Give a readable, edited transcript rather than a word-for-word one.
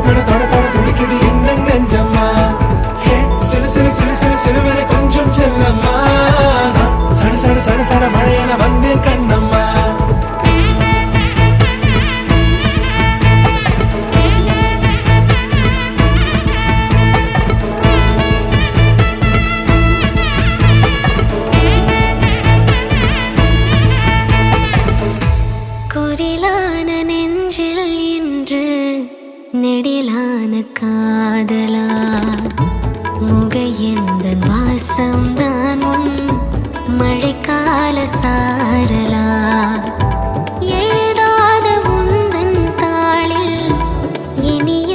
தொட தொட தொட துடிக்குது இந்த நெஞ்சம்மா. ஹே சிலு சிலு சிலு சிலு சிலுவென கொஞ்சம் செல்லம்மா. சட சட சட சட மழையென வந்தேன் கண்ணம்மா. குரிலான நெஞ்சில் இன்று நெடிலான காதலா, முகையெந்த வாசம்தான் உன் மழைக்கால சாரலா. எழுதாத உந்தன் தாளில் இனிய